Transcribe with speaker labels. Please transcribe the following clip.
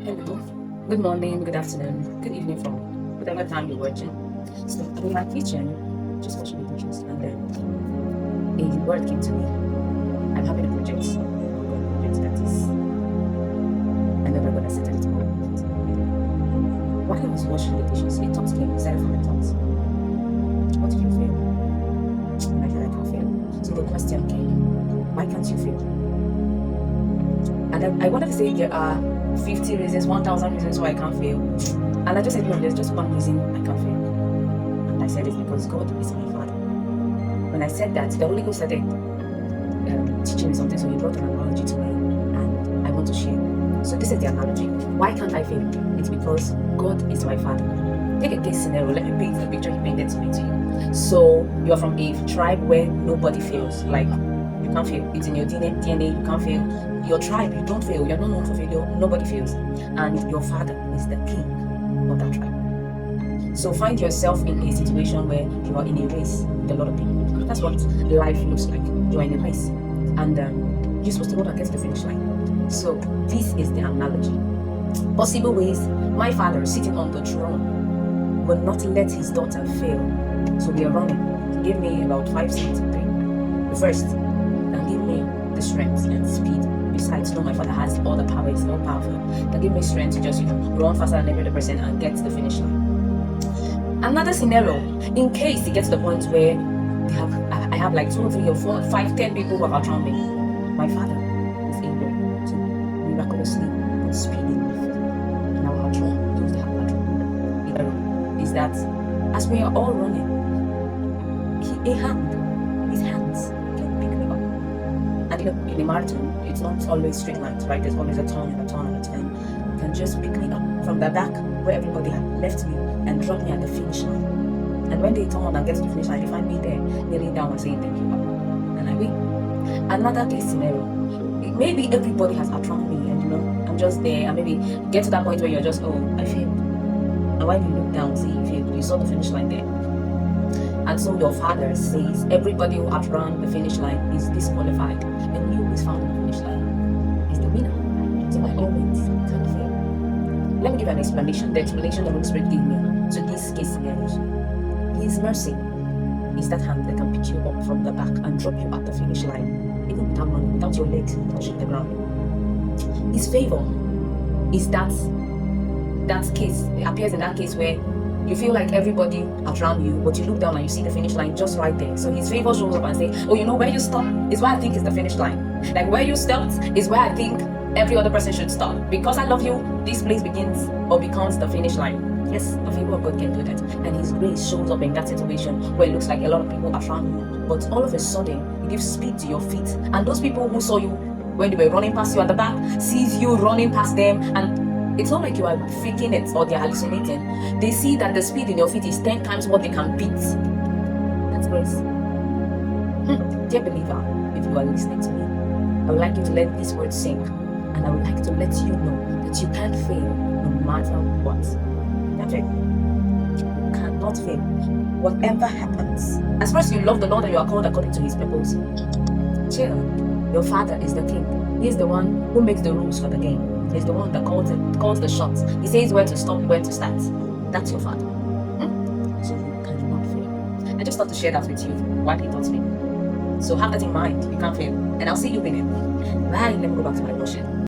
Speaker 1: Hello. Good morning, good afternoon, good evening from whatever time you're watching. So I'm in my kitchen, just washing the dishes, and then a word came to me. I'm having a project, ongoing project that is, I never gonna settle it all. While I was washing the dishes, a thought came, started from my thoughts. What if you fail? And I said, I can't fail. So the question came, why can't you fail? And I wanted to say there are 50 reasons, 1,000 reasons why I can't fail. And I just said, no, there's just one reason I can't fail. And I said it's because God is my Father. When I said that, the Holy Ghost started teaching me something, so he brought an analogy to me, and I want to share. So this is the analogy. Why can't I fail? It's because God is my Father. Take a case scenario. Let me paint the picture he painted to me to you. So you are from a tribe where nobody fails. Like, you can't fail. It's in your DNA. You can't fail. Your tribe, you don't fail. You're not known for failure. Nobody fails. And your father is the king of that tribe. So find yourself in a situation where you are in a race with a lot of people. That's what life looks like. You are in a race. And you're supposed to run against the finish line. So this is the analogy. Possible ways. My father sitting on the throne will not let his daughter fail. So we are running. He gave me about 5 seconds to think. The first, and give me the strength and speed. Besides, no, my father has all the power, he's more powerful. Can give me strength to just run faster than every other person and get to the finish line. Another scenario, in case it gets to the point where I have like 2 or 3 or 4, 5, 10 people who have outrun me, my father is able to miraculously put speed in lift. And I will outrun those that have outrun. The error is that as we are all running, his hands can pick me up. And in a marathon, it's not always straight lines, right? There's always a turn and a turn and a turn. You can just pick me up from the back where everybody had left me and drop me at the finish line. And when they turn and get to the finish line, they find me there, kneeling down and saying thank you, Papa. And I win. Another case scenario. Maybe everybody has outrun me and I'm just there, and maybe get to that point where you're just, oh, I failed. And when you look down, see you failed, you saw the finish line there. And so your father says everybody who outrun the finish line is disqualified, and you who is found on the finish line is the winner. So by all means, can't fail. Let me give an explanation. The explanation the Holy Spirit gave me to these case scenarios. His mercy is that hand that can pick you up from the back and drop you at the finish line, even without running, without your legs touching the ground. His favor is that case. It appears in that case where you feel like everybody around you, but you look down and you see the finish line just right there. So his favor shows up and say, oh, where you stop is where I think is the finish line. Like where you stopped is where I think every other person should stop. Because I love you, this place begins or becomes the finish line. Yes, the favor of God can do that. And his grace shows up in that situation where it looks like a lot of people are around you. But all of a sudden, it gives speed to your feet. And those people who saw you when they were running past you at the back, sees you running past them, and it's not like you are faking it or they're hallucinating. They see that the speed in your feet is 10 times what they can beat. That's grace. Dear believer, if you are listening to me, I would like you to let these words sink. And I would like to let you know that you can't fail no matter what. That's it. You cannot fail. Whatever happens. As far as you love the Lord and you are called according to his purpose, chill. Your father is the king. He is the one who makes the rules for the game. He's the one that calls the shots. He says where to stop, where to start. That's your father. So you cannot fail. I just thought to share that with you while he taught me. So have that in mind. You can't fail. And I'll see you winning. Bye. Let me go back to my worship.